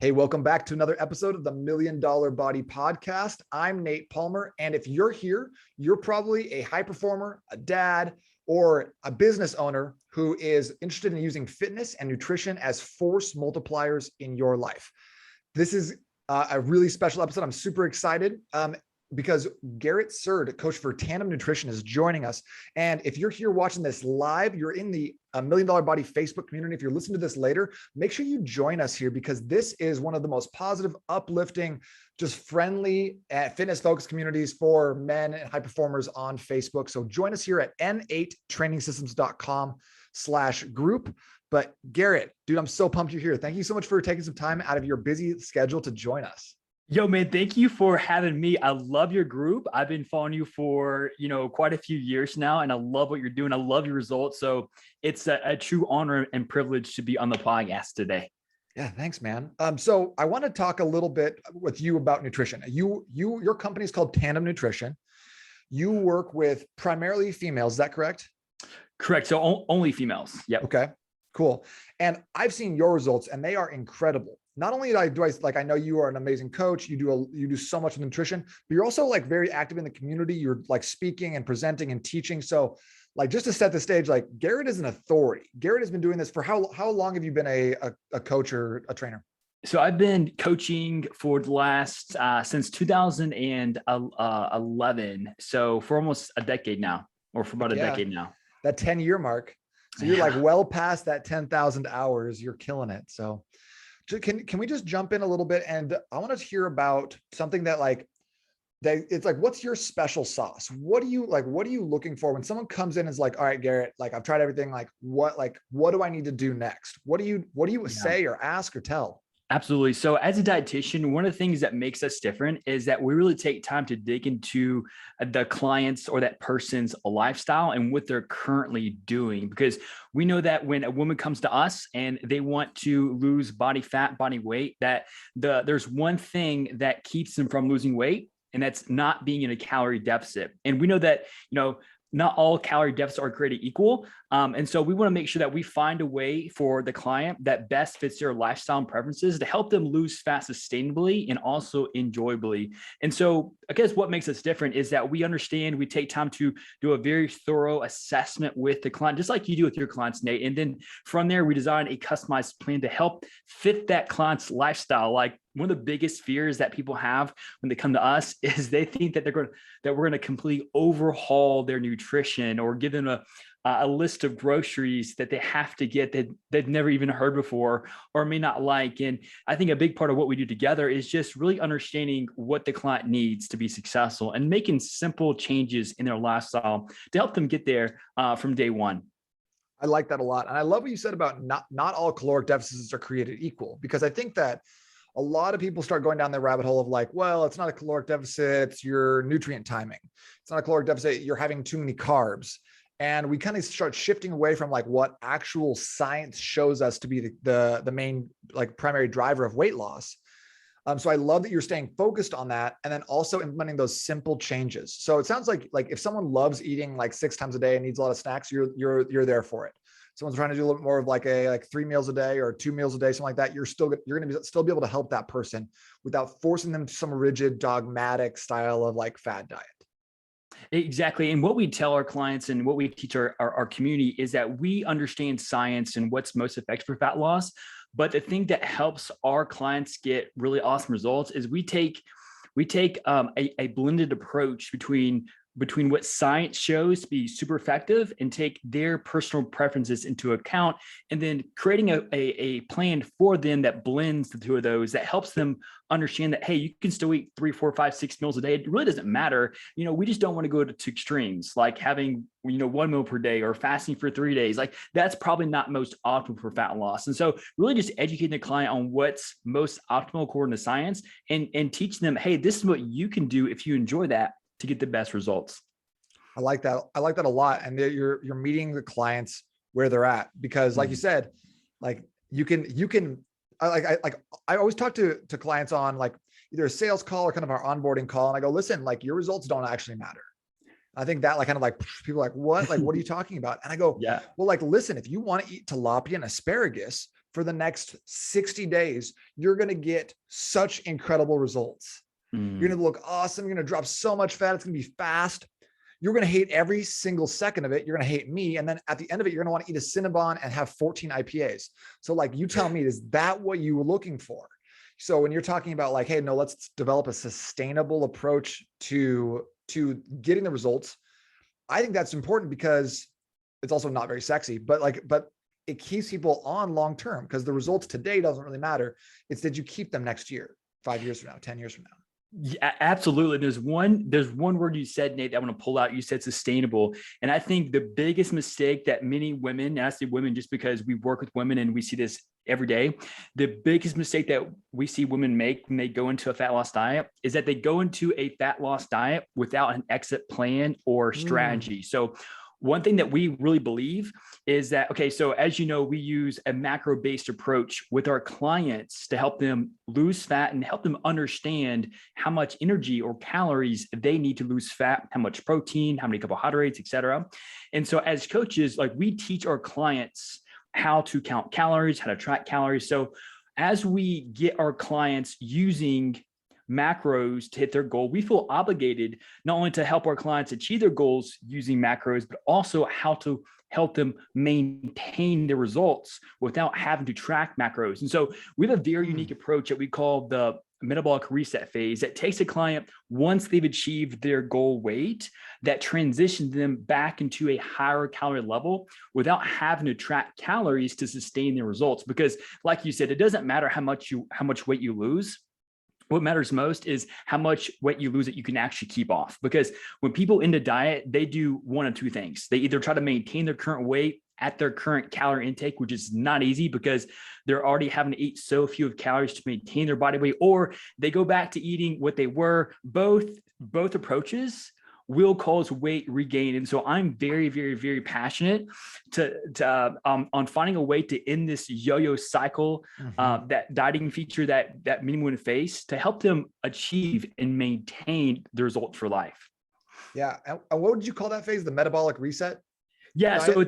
Hey, welcome back to another episode of the Million Dollar Body Podcast. I'm Nate Palmer. And if you're here, you're probably a high performer, a dad, or a business owner who is interested in using fitness and nutrition as force multipliers in your life. This is a really special episode. I'm super excited because Garrett Journey, coach for Tandem Nutrition, is joining us. And if you're here watching this live, you're in the Million Dollar Body Facebook community. If you're listening to this later, make sure you join us here because this is one of the most positive, uplifting, just friendly, fitness focused communities for men and high performers on Facebook. So join us here at n8trainingsystems.com/group. But Garrett, dude, I'm so pumped you're here. Thank you so much for taking some time out of your busy schedule to join us. Yo, man, thank you for having me. I love your group. I've been following you for, quite a few years now, and I love what you're doing. I love your results. So it's a true honor and privilege to be on the podcast today. Yeah, thanks, man. So I want to talk a little bit with you about nutrition. Your company is called Tandem Nutrition. You work with primarily females. Is that correct? Correct. So only females. Yep. Okay, cool. And I've seen your results and they are incredible. Not only do I I know you are an amazing coach, you do so much with nutrition, but you're also like very active in the community. You're like speaking and presenting and teaching. So like, just to set the stage, like Garrett is an authority. Garrett has been doing this for how long have you been a coach or a trainer? So I've been coaching for the last, since 2011. So for almost a decade now, or for about a decade now. That 10-year mark. So you're like well past that 10,000 hours. You're killing it. So can we just jump in a little bit? And I want to hear about something that it's like, what's your special sauce? What are you looking for when someone comes in and is like, all right, Garrett, like I've tried everything. What do I need to do next? What do you say or ask or tell? Absolutely. So as a dietitian, one of the things that makes us different is that we really take time to dig into the client's or that person's lifestyle and what they're currently doing, because we know that when a woman comes to us and they want to lose body fat, body weight, that there's one thing that keeps them from losing weight, and that's not being in a calorie deficit. And we know that, not all calorie deficits are created equal. And so we want to make sure that we find a way for the client that best fits their lifestyle and preferences to help them lose fat sustainably and also enjoyably. And so I guess what makes us different is that we understand, we take time to do a very thorough assessment with the client, just like you do with your clients, Nate. And then from there, we design a customized plan to help fit that client's lifestyle. Like, one of the biggest fears that people have when they come to us is they think that we're going to completely overhaul their nutrition or give them a list of groceries that they have to get that they've never even heard before or may not like. And I think a big part of what we do together is just really understanding what the client needs to be successful and making simple changes in their lifestyle to help them get there from day one. I like that a lot. And I love what you said about not all caloric deficits are created equal, because I think that a lot of people start going down the rabbit hole of like, well, it's not a caloric deficit, it's your nutrient timing. It's not a caloric deficit, you're having too many carbs. And we kind of start shifting away from like what actual science shows us to be the main like primary driver of weight loss. So I love that you're staying focused on that and then also implementing those simple changes. So it sounds like if someone loves eating like 6 times a day and needs a lot of snacks, you're there for it. Someone's trying to do a little bit more of like 3 meals a day or 2 meals a day, something like that, you're going to still be able to help that person without forcing them to some rigid dogmatic style of like fad diet. Exactly. And what we tell our clients and what we teach our community is that we understand science and what's most effective for fat loss. But the thing that helps our clients get really awesome results is we take a blended approach between what science shows to be super effective and take their personal preferences into account, and then creating a plan for them that blends the two of those, that helps them understand that, hey, you can still eat 3, 4, 5, 6 meals a day. It really doesn't matter. We just don't want to go to extremes, like having, 1 meal per day or fasting for 3 days. Like, that's probably not most optimal for fat loss. And so really just educating the client on what's most optimal according to science and teach them, hey, this is what you can do if you enjoy that to get the best results. I like that. I like that a lot. And you're meeting the clients where they're at, because like you said, like you can, I always talk to clients on like either a sales call or kind of our onboarding call. And I go, listen, like your results don't actually matter. I think that like kind of like people are like, what? Like, what are you talking about? And I go, yeah, well, like, listen, if you want to eat tilapia and asparagus for the next 60 days, you're going to get such incredible results. You're going to look awesome. You're going to drop so much fat. It's going to be fast. You're going to hate every single second of it. You're going to hate me. And then at the end of it, you're going to want to eat a Cinnabon and have 14 IPAs. So like, you tell me, is that what you were looking for? So when you're talking about like, hey, no, let's develop a sustainable approach to getting the results, I think that's important because it's also not very sexy, but it keeps people on long-term, because the results today doesn't really matter. It's did you keep them next year, 5 years from now, 10 years from now? Yeah, absolutely. There's one word you said, Nate, that I want to pull out. You said sustainable. And I think the biggest mistake that many women, and I say women just because we work with women and we see this every day, the biggest mistake that we see women make when they go into a fat loss diet is that they go into a fat loss diet without an exit plan or strategy. So one thing that we really believe is that, okay, so as you know, we use a macro-based approach with our clients to help them lose fat and help them understand how much energy or calories they need to lose fat, how much protein, how many carbohydrates, et cetera. And so as coaches, like, we teach our clients how to count calories, how to track calories. So as we get our clients using macros to hit their goal, we feel obligated not only to help our clients achieve their goals using macros, but also how to help them maintain the results without having to track macros. And so we have a very unique approach that we call the metabolic reset phase that takes a client once they've achieved their goal weight, that transitions them back into a higher calorie level without having to track calories to sustain their results. Because like you said, it doesn't matter how much weight you lose. What matters most is how much weight you lose that you can actually keep off. Because when people into diet, they do one of two things. They either try to maintain their current weight at their current calorie intake, which is not easy because they're already having to eat so few of calories to maintain their body weight, or they go back to eating what they were. Both approaches will cause weight regain. And so I'm very, very, very passionate on finding a way to end this yo-yo cycle, that dieting feature that many women face, to help them achieve and maintain the result for life. Yeah. And what would you call that phase? The metabolic reset? Yeah. So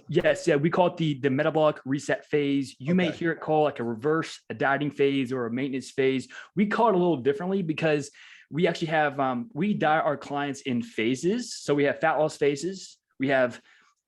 yes. Yeah. We call it the metabolic reset phase. You may hear it called like a dieting phase or a maintenance phase. We call it a little differently because we actually have, we diet our clients in phases. So we have fat loss phases, we have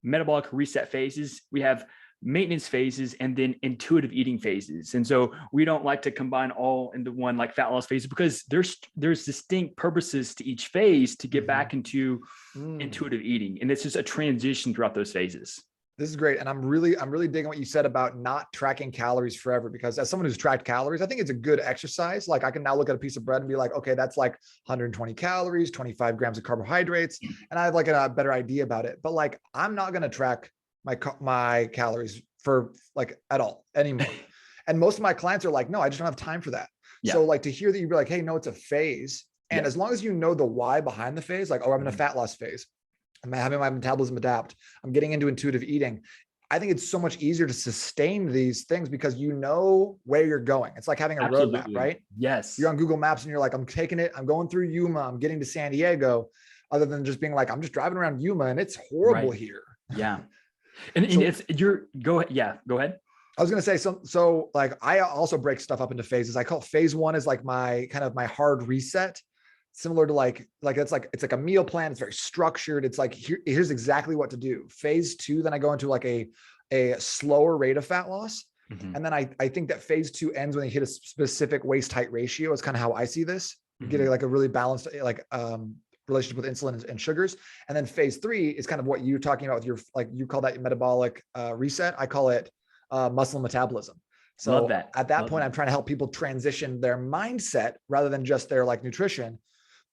metabolic reset phases, we have maintenance phases, and then intuitive eating phases. And so we don't like to combine all into one, like fat loss phases, because there's distinct purposes to each phase to get back into intuitive eating. And it's just a transition throughout those phases. This is great. And I'm really digging what you said about not tracking calories forever, because as someone who's tracked calories, I think it's a good exercise. Like, I can now look at a piece of bread and be like, okay, that's like 120 calories, 25 grams of carbohydrates. And I have like a better idea about it. But like, I'm not going to track my calories for like at all anymore. And most of my clients are like, no, I just don't have time for that. Yeah. So like, to hear that you'd be like, hey, no, it's a phase. And as long as you know the why behind the phase, like, oh, I'm in a fat loss phase, I'm having my metabolism adapt, I'm getting into intuitive eating, I think it's so much easier to sustain these things because you know where you're going. It's like having a roadmap, right? Yes. You're on Google Maps and you're like, I'm taking it, I'm going through Yuma, I'm getting to San Diego, other than just being like, I'm just driving around Yuma and it's horrible here. Yeah. And go ahead. Yeah, go ahead. I was going to say, so like, I also break stuff up into phases. I call phase one is like my hard reset. Similar to like it's like a meal plan. It's very structured. It's like, here's exactly what to do. Phase two, then I go into like a slower rate of fat loss. And then I think that phase two ends when you hit a specific waist height ratio. It's kind of how I see this. You get like a really balanced relationship with insulin and sugars. And then phase three is kind of what you're talking about with your, like, you call that metabolic reset. I call it muscle metabolism. So at that point, I'm trying to help people transition their mindset rather than just their like nutrition,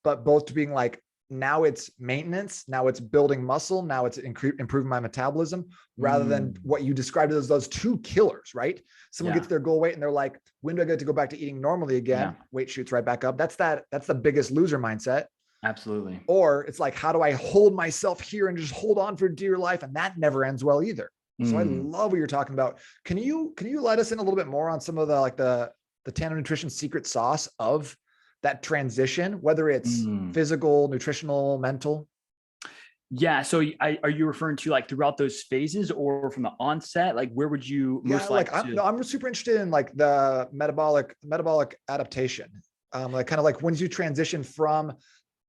but both to being like, now it's maintenance, now it's building muscle, now it's improving my metabolism, rather than what you described as those two killers, right? Someone gets their goal weight and they're like, when do I get to go back to eating normally again? Weight shoots right back up. That's the biggest loser mindset. Absolutely. Or it's like, how do I hold myself here and just hold on for dear life? And that never ends well either. So I love what you're talking about. Can you let us in a little bit more on some of the Tandem Nutrition secret sauce of that transition, whether it's physical, nutritional, mental? Yeah. So are you referring to like throughout those phases or from the onset? Like where would you Yeah, most like like to? I'm super interested in like the metabolic adaptation. Like kind of like when you transition from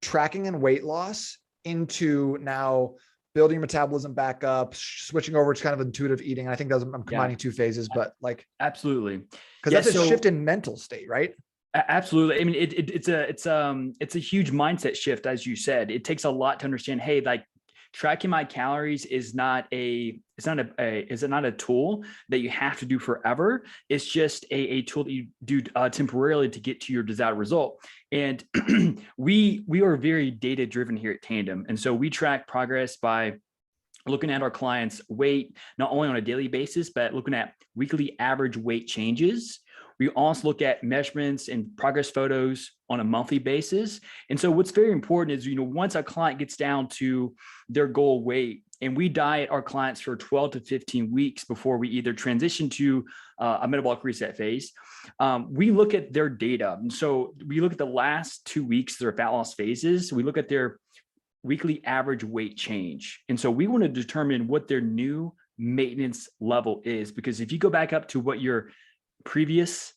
tracking and weight loss into now building your metabolism back up, switching over to kind of intuitive eating. And I think that's, I'm Yeah, combining two phases, but like, absolutely. because Yeah. that's a shift So in mental state, right? absolutely. I mean, it's a huge mindset shift, as you said. It takes a lot to understand. Hey, like tracking my calories is not is it not a tool that you have to do forever. It's just a tool that you do temporarily to get to your desired result. And we are very data driven here at Tandem, and so we track progress by looking at our clients' weight, not only on a daily basis, but looking at weekly average weight changes. We also look at measurements and progress photos on a monthly basis. And so what's very important is, once a client gets down to their goal weight, and we diet our clients for 12 to 15 weeks before we either transition to a metabolic reset phase, we look at their data. And so we look at the last 2 weeks, their fat loss phases. We look at their weekly average weight change. And so we want to determine what their new maintenance level is, because if you go back up to what your previous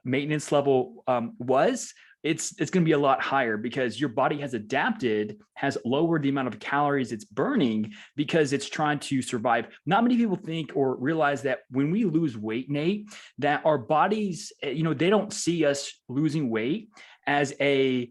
maintenance level was, it's going to be a lot higher because your body has adapted, has lowered the amount of calories it's burning because it's trying to survive. Not many people think or realize that when we lose weight, Nate, that our bodies, they don't see us losing weight as a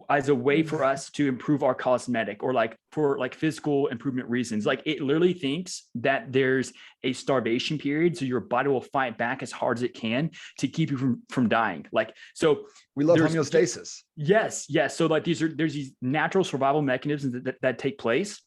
way for us to improve our cosmetic or like for like physical improvement reasons. Like it literally thinks that there's a starvation period. So your body will fight back as hard as it can to keep you from dying. Like, so We love homeostasis. Yes. Yes. So like there's these natural survival mechanisms that take place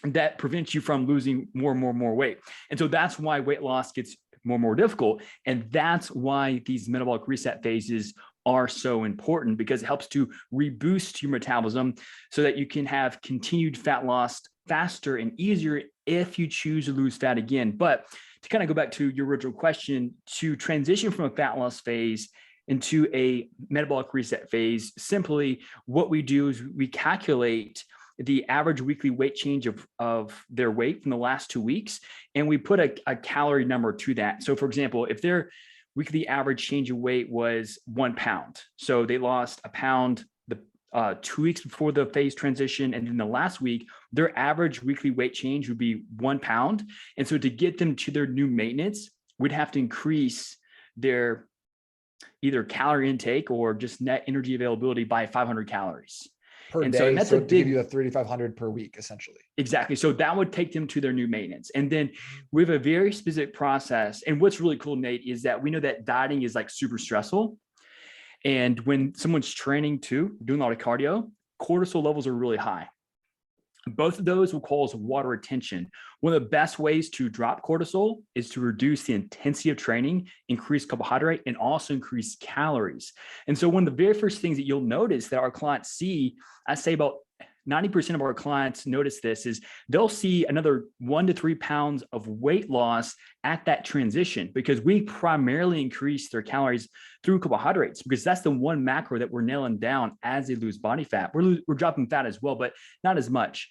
that prevents you from losing more and more weight. And so that's why weight loss gets more and more difficult. And that's why these metabolic reset phases are so important, because it helps to reboost your metabolism so that you can have continued fat loss faster and easier if you choose to lose fat again. But to kind of go back to your original question, to transition from a fat loss phase into a metabolic reset phase, simply what we do is we calculate the average weekly weight change of their weight from the last 2 weeks, and we put a calorie number to that. So for example, if their weekly average change of weight was 1 pound, so they lost a pound the 2 weeks before the phase transition, and then the last week, their average weekly weight change would be 1 pound. And so to get them to their new maintenance, we'd have to increase their either calorie intake or just net energy availability by 500 calories Per and day, that's so a to give big you a 3,500 per week, essentially. Exactly. So that would take them to their new maintenance. And then we have a very specific process. And what's really cool, Nate, is that we know that dieting is like super stressful. And when someone's training too, doing a lot of cardio, cortisol levels are really high. Both of those will cause water retention. One of the best ways to drop cortisol is to reduce the intensity of training, increase carbohydrate, and also increase calories. And so one of the very first things that you'll notice that our clients see, I say about 90% of our clients notice this, is they'll see another 1 to 3 pounds of weight loss at that transition, because we primarily increase their calories through carbohydrates, because that's the one macro that we're nailing down as they lose body fat. We're dropping fat as well, but not as much.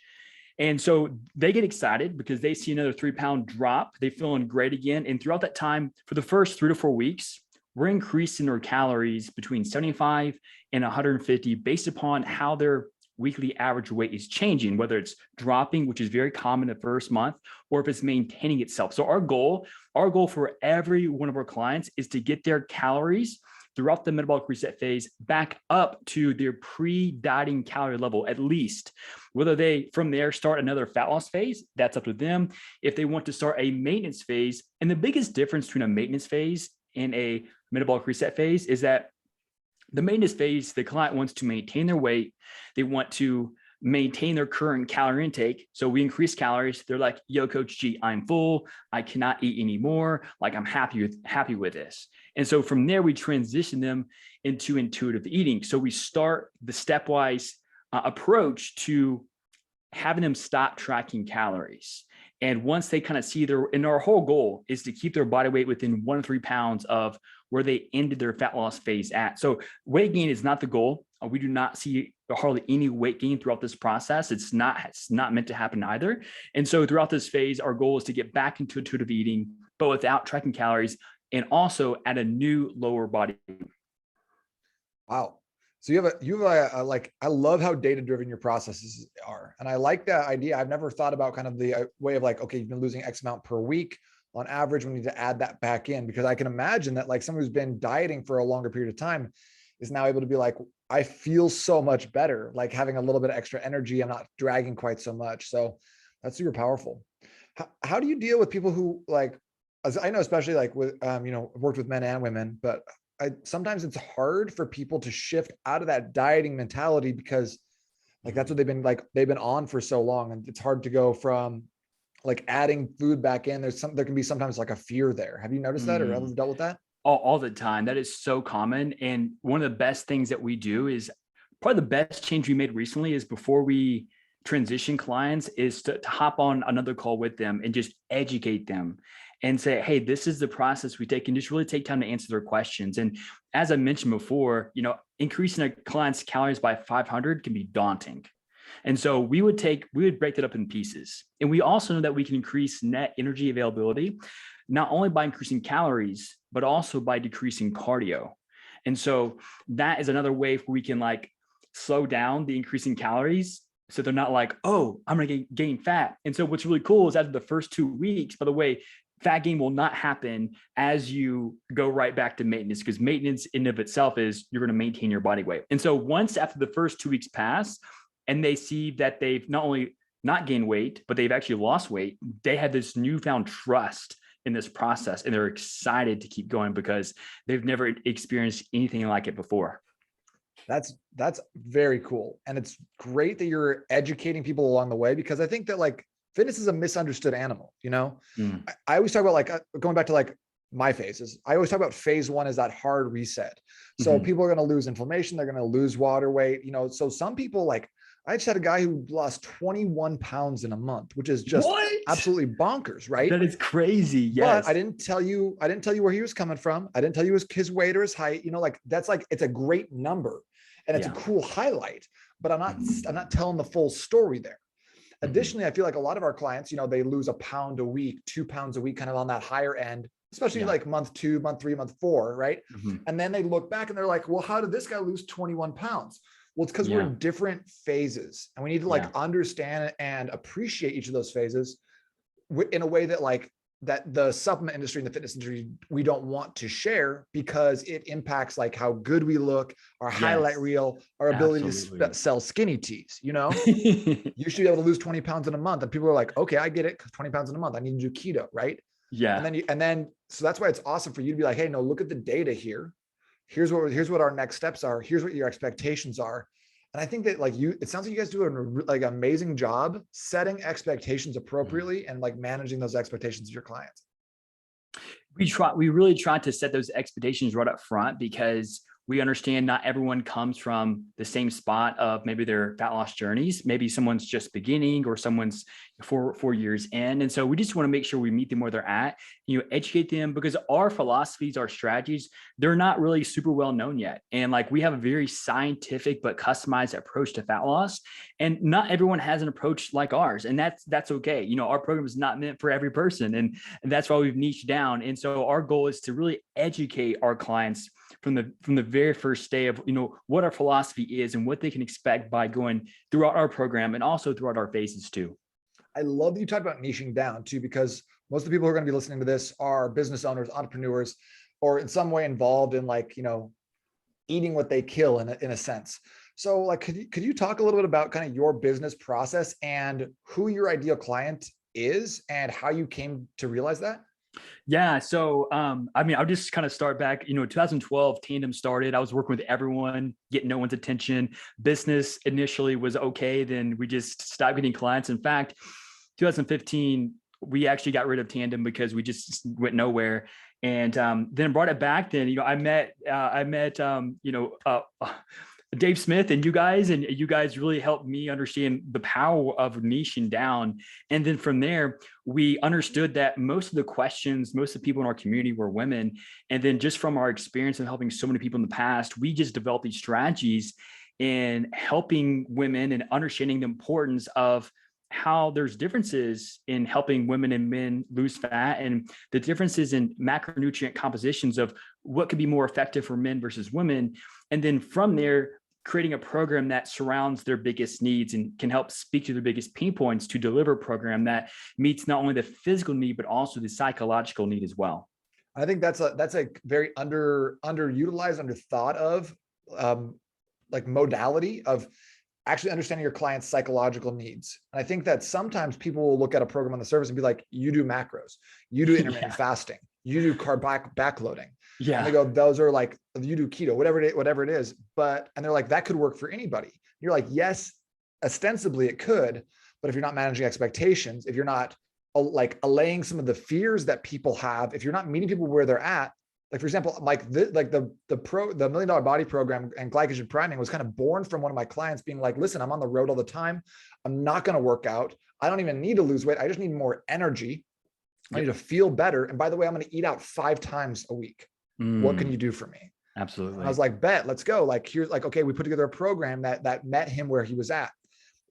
And so they get excited because they see another 3 pound drop. They feeling great again. And throughout that time, for the first 3 to 4 weeks, we're increasing their calories between 75 and 150 based upon how their weekly average weight is changing, whether it's dropping, which is very common the first month, or if it's maintaining itself. So our goal for every one of our clients is to get their calories throughout the metabolic reset phase back up to their pre-dieting calorie level, at least. Whether they from there start another fat loss phase, that's up to them. If they want to start a maintenance phase, and the biggest difference between a maintenance phase and a metabolic reset phase is that the maintenance phase, the client wants to maintain their weight. They want to maintain their current calorie intake. So we increase calories. They're like, yo, Coach G, I'm full. I cannot eat anymore. Like, I'm happy with this. And so from there, we transition them into intuitive eating. So we start the stepwise approach to having them stop tracking calories. And once they kind of see and our whole goal is to keep their body weight within 1 to 3 pounds of where they ended their fat loss phase at. So weight gain is not the goal. We do not see hardly any weight gain throughout this process. It's not meant to happen either. And so throughout this phase, our goal is to get back into intuitive eating, but without tracking calories, and also at a new lower body. Wow. So you have a like, I love how data-driven your processes are. And I like that idea. I've never thought about kind of the way of like, okay, you've been losing X amount per week. On average, we need to add that back in, because I can imagine that like someone who's been dieting for a longer period of time is now able to be like, I feel so much better, like having a little bit of extra energy. I'm not dragging quite so much. So that's super powerful. How do you deal with people who like, as I know, especially like with, you know, I've worked with men and women, but sometimes it's hard for people to shift out of that dieting mentality, because like that's what they've been on for so long. And it's hard to go from like adding food back in. There can be sometimes like a fear there. Have you noticed that or ever dealt with that? All the time. That is so common. And one of the best things that we do is probably the best change we made recently is before we transition clients is to hop on another call with them and just educate them and say, hey, this is the process we take, and just really take time to answer their questions. And as I mentioned before, you know, increasing a client's calories by 500 can be daunting. And so we would break that up in pieces. And we also know that we can increase net energy availability, not only by increasing calories, but also by decreasing cardio. And so that is another way we can like slow down the increasing calories, so they're not like, oh, I'm going to gain fat. And so what's really cool is after the first 2 weeks, by the way, fat gain will not happen as you go right back to maintenance, because maintenance in of itself is you're going to maintain your body weight. And so once after the first 2 weeks pass and they see that they've not only not gained weight, but they've actually lost weight, they have this newfound trust in this process, and they're excited to keep going because they've never experienced anything like it before. That's very cool. And it's great that you're educating people along the way, because I think that like fitness is a misunderstood animal. You know, I always talk about like going back to like my phases. I always talk about phase one is that hard reset. So people are going to lose inflammation. They're going to lose water weight, you know, so some people like, I just had a guy who lost 21 pounds in a month, which is just absolutely bonkers, right? That is crazy. Yes. But I didn't tell you where he was coming from. I didn't tell you his weight or his height, you know, like that's like, it's a great number and it's a cool highlight, but I'm not telling the full story there. Additionally, I feel like a lot of our clients, you know, they lose a pound a week, 2 pounds a week, kind of on that higher end, especially like month 2, month 3, month 4, right? And then they look back and they're like, well, how did this guy lose 21 pounds? Well, it's because we're in different phases, and we need to like understand and appreciate each of those phases in a way that like that the supplement industry and the fitness industry, we don't want to share, because it impacts like how good we look, our highlight reel, our ability to sell skinny teas. You know, you should be able to lose 20 pounds in a month. And people are like, okay, I get it. 'Cause 20 pounds in a month, I need to do keto. Right. Yeah. And then, so that's why it's awesome for you to be like, hey, no, look at the data here. Here's what our next steps are. Here's what your expectations are. And I think that like it sounds like you guys do a like amazing job setting expectations appropriately and like managing those expectations of your clients. We really try to set those expectations right up front, because we understand not everyone comes from the same spot of maybe their fat loss journeys. Maybe someone's just beginning or someone's 4 years in. And so we just want to make sure we meet them where they're at, you know, educate them, because our philosophies, our strategies, they're not really super well known yet. And like, we have a very scientific but customized approach to fat loss, and not everyone has an approach like ours. And that's okay. You know, our program is not meant for every person. And that's why we've niched down. And so our goal is to really educate our clients from the very first day of, you know, what our philosophy is and what they can expect by going throughout our program, and also throughout our phases too. I love that you talked about niching down too, because most of the people who are going to be listening to this are business owners, entrepreneurs, or in some way involved in like, you know, eating what they kill in a sense. So like, could you talk a little bit about kind of your business process and who your ideal client is and how you came to realize that? Yeah. So, I mean, I'll just kind of start back, you know, 2012, Tandem started. I was working with everyone, getting no one's attention. Business initially was okay. Then we just stopped getting clients. In fact, 2015, we actually got rid of Tandem because we just went nowhere. And then brought it back. Then, you know, I met, you know, Dave Smith and you guys really helped me understand the power of niching down. And then from there, we understood that most of the questions, most of the people in our community were women. And then just from our experience of helping so many people in the past, we just developed these strategies. in helping women and understanding the importance of how there's differences in helping women and men lose fat, and the differences in macronutrient compositions of what could be more effective for men versus women. And then from there, creating a program that surrounds their biggest needs and can help speak to their biggest pain points to deliver a program that meets not only the physical need, but also the psychological need as well. I think that's a very underutilized, underthought of like modality of actually understanding your client's psychological needs. And I think that sometimes people will look at a program on the surface and be like, you do macros, you do intermittent fasting, you do carb backloading. Yeah. And they go, those are like, you do keto, whatever it is. But, and they're like, that could work for anybody. You're like, yes, ostensibly it could, but if you're not managing expectations, if you're not like allaying some of the fears that people have, if you're not meeting people where they're at, like, for example, like the $1 Million Body Program and glycogen priming was kind of born from one of my clients being like, listen, I'm on the road all the time. I'm not going to work out. I don't even need to lose weight. I just need more energy. I need to feel better. And by the way, I'm going to eat out 5 times a week. What can you do for me? Absolutely. And I was like, bet, let's go. Like, here's like, okay, we put together a program that met him where he was at.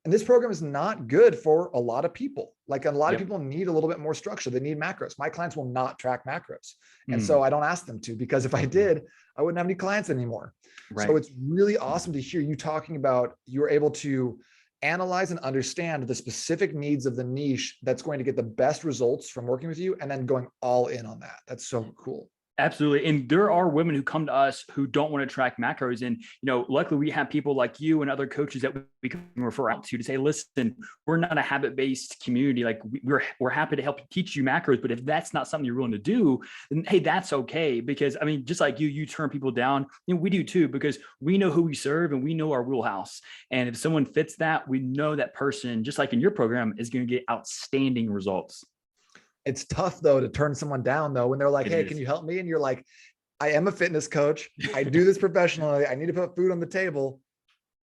And this program is not good for a lot of people. Like, a lot of people need a little bit more structure. They need macros. My clients will not track macros. And so I don't ask them to, because if I did, I wouldn't have any clients anymore. Right. So it's really awesome to hear you talking about, you're able to analyze and understand the specific needs of the niche that's going to get the best results from working with you, and then going all in on that. That's so cool. Absolutely. And there are women who come to us who don't want to track macros. And, luckily we have people like you and other coaches that we can refer out to say, listen, we're not a habit-based community. Like, we're happy to help teach you macros, but if that's not something you're willing to do, then hey, that's okay. Because just like you turn people down, we do too, because we know who we serve and we know our wheelhouse. And if someone fits that, we know that person, just like in your program, is going to get outstanding results. It's tough though to turn someone down though, when they're like, hey, can you help me? And you're like, I am a fitness coach. I do this professionally. I need to put food on the table.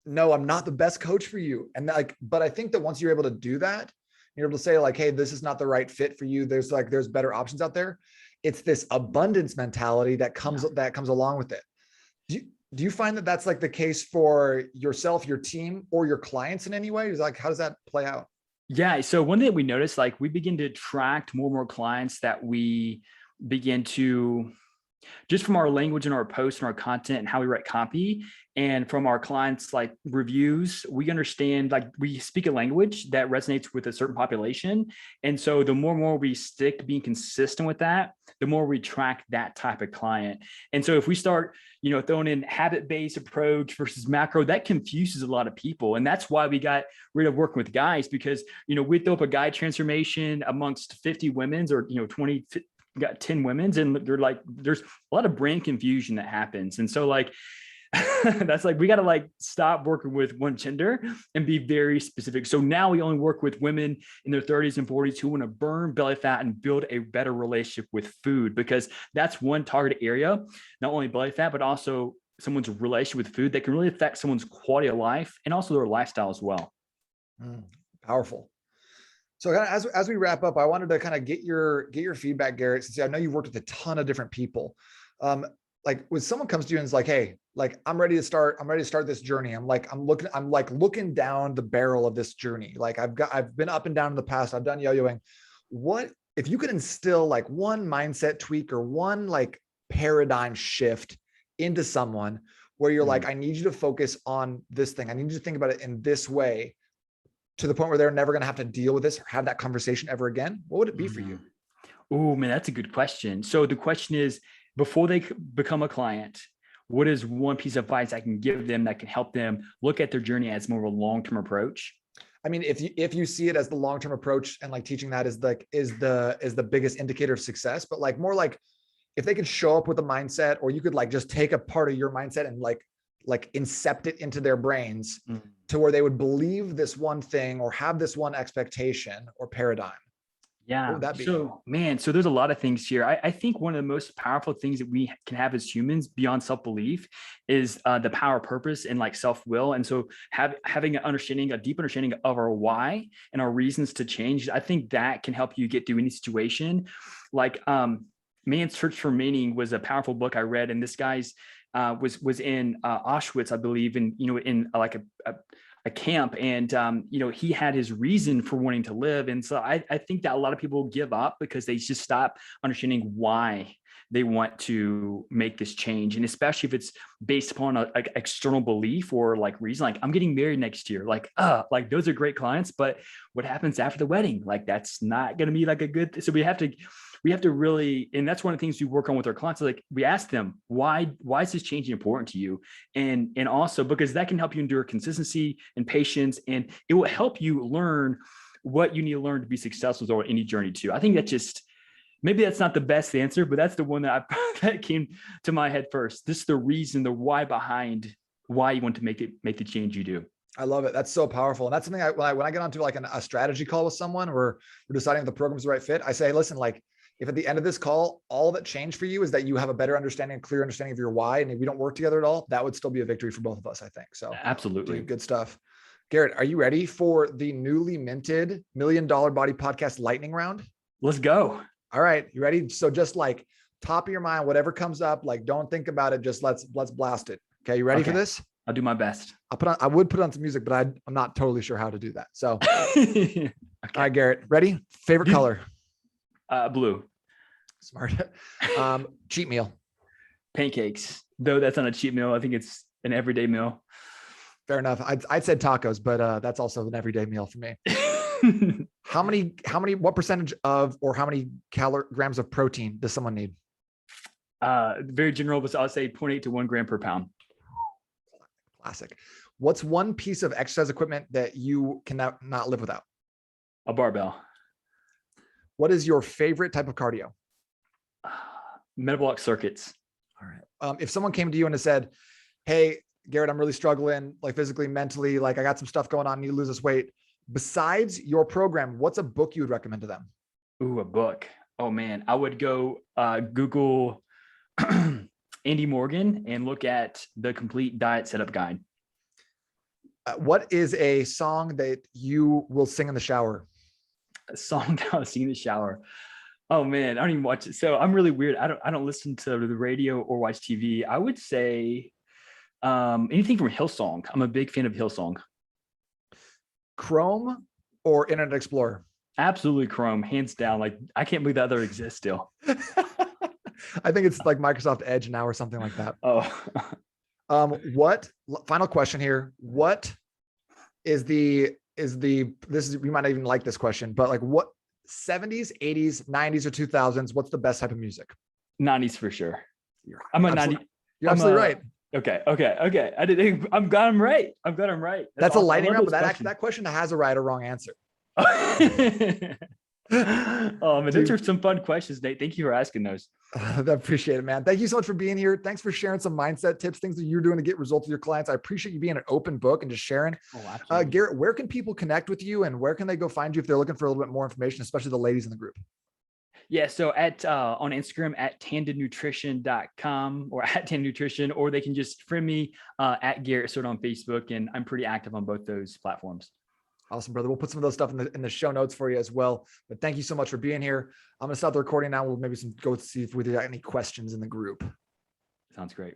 No, I'm not the best coach for you. And but I think that once you're able to do that, you're able to say like, hey, this is not the right fit for you. There's better options out there. It's this abundance mentality that comes along with it. Do you find that that's like the case for yourself, your team, or your clients in any way? Is like, how does that play out? Yeah. So one thing that we noticed, like, we begin to attract more and more clients that we begin to, just from our language and our posts and our content and how we write copy, and from our clients, like reviews, we understand, like, we speak a language that resonates with a certain population. And so the more and more we stick to being consistent with that, the more we attract that type of client. And so if we start, throwing in habit-based approach versus macro, that confuses a lot of people. And that's why we got rid of working with guys, because, we throw up a guide transformation amongst 50 women's or, 20, got 10 women's, and they're like, there's a lot of brand confusion that happens. And so like, that's like, we got to like stop working with one gender and be very specific. So now we only work with women in their 30s and 40s who want to burn belly fat and build a better relationship with food, because that's one target area, not only belly fat, but also someone's relationship with food that can really affect someone's quality of life and also their lifestyle as well. Powerful. So as we wrap up, I wanted to kind of get your feedback, Garrett, since I know you've worked with a ton of different people. Like, when someone comes to you and is like, hey, like, I'm ready to start this journey. I'm looking down the barrel of this journey. Like, I've been up and down in the past. I've done yo-yoing. What if you could instill like one mindset tweak or one like paradigm shift into someone where you're like, I need you to focus on this thing. I need you to think about it in this way, to the point where they're never going to have to deal with this or have that conversation ever again? What would it be for you? Oh man, that's a good question. So the question is, before they become a client, what is one piece of advice I can give them that can help them look at their journey as more of a long-term approach? I mean, if you see it as the long-term approach, and like teaching that is the biggest indicator of success, but like more like if they could show up with a mindset, or you could like just take a part of your mindset and like incept it into their brains to where they would believe this one thing or have this one expectation or paradigm. Yeah. What would that be? So there's a lot of things here. I think one of the most powerful things that we can have as humans beyond self-belief is the power of purpose and like self-will. And so having a deep understanding of our why and our reasons to change, I think that can help you get through any situation. Like, Man's Search for Meaning was a powerful book I read, and this guy's was in Auschwitz, I believe, and in like a camp, and he had his reason for wanting to live. And so I think that a lot of people give up because they just stop understanding why they want to make this change. And especially if it's based upon a external belief or like reason, like I'm getting married next year, like those are great clients, but what happens after the wedding? Like, that's not going to be like a good, so we have to really, and that's one of the things we work on with our clients. Like, we ask them, why is this changing important to you? And also because that can help you endure consistency and patience, and it will help you learn what you need to learn to be successful or any journey too. I think that maybe that's not the best answer, but that's the one that came to my head first. This is the reason, the why behind why you want to make the change you do. I love it. That's so powerful. And that's something when I get onto like a strategy call with someone where we're deciding if the program's the right fit, I say, listen, like, if at the end of this call, all that changed for you is that you have a better understanding, clear understanding of your why, and if we don't work together at all, that would still be a victory for both of us, I think. So absolutely. Dude, good stuff. Garrett, are you ready for the newly minted $1 Million Body Podcast lightning round? Let's go. All right. You ready? So just like top of your mind, whatever comes up, like don't think about it. Just let's blast it. Okay. You ready for this? I'll do my best. I would put on some music, but I'm not totally sure how to do that. So, okay. All right, Garrett, ready? Favorite color? Blue. Smart. Cheat meal? Pancakes. Though that's not a cheat meal. I think it's an everyday meal. Fair enough. I'd said tacos, but that's also an everyday meal for me. What percentage of, or how many grams of protein does someone need? Very general, but I'll say 0.8 to 1 gram per pound. Classic. What's one piece of exercise equipment that you cannot not live without? A barbell. What is your favorite type of cardio? Metabolic circuits. All right. If someone came to you and said, hey, Garrett, I'm really struggling, like physically, mentally, like I got some stuff going on, I need to lose this weight. Besides your program, what's a book you would recommend to them? Ooh, a book. Oh man, I would go Google Andy Morgan and look at the complete diet setup guide. What is a song that you will sing in the shower? A song that I'll sing in the shower. Oh man, I don't even watch it. So I'm really weird. I don't listen to the radio or watch TV. I would say anything from Hillsong. I'm a big fan of Hillsong. Chrome or Internet Explorer? Absolutely Chrome, hands down. Like, I can't believe that other exists still. I think it's like Microsoft Edge now or something like that. Oh. Final question here. What is we might not even like this question, but like what 70s, 80s, 90s, or 2000s, what's the best type of music? 90s for sure. You're absolutely right. Okay. I'm glad I'm right. That's awesome. A lightning round, but that question has a right or wrong answer. Oh man, those are some fun questions, Nate. Thank you for asking those. I appreciate it, man. Thank you so much for being here. Thanks for sharing some mindset tips, things that you're doing to get results with your clients. I appreciate you being an open book and just sharing. Garrett, where can people connect with you, and where can they go find you if they're looking for a little bit more information, especially the ladies in the group? Yeah, so on Instagram at tandemnutrition.com or at Tandem Nutrition, or they can just friend me at Garretts Journey on Facebook, and I'm pretty active on both those platforms. Awesome, brother. We'll put some of those stuff in the show notes for you as well. But thank you so much for being here. I'm going to stop the recording now. We'll maybe go see if we got any questions in the group. Sounds great.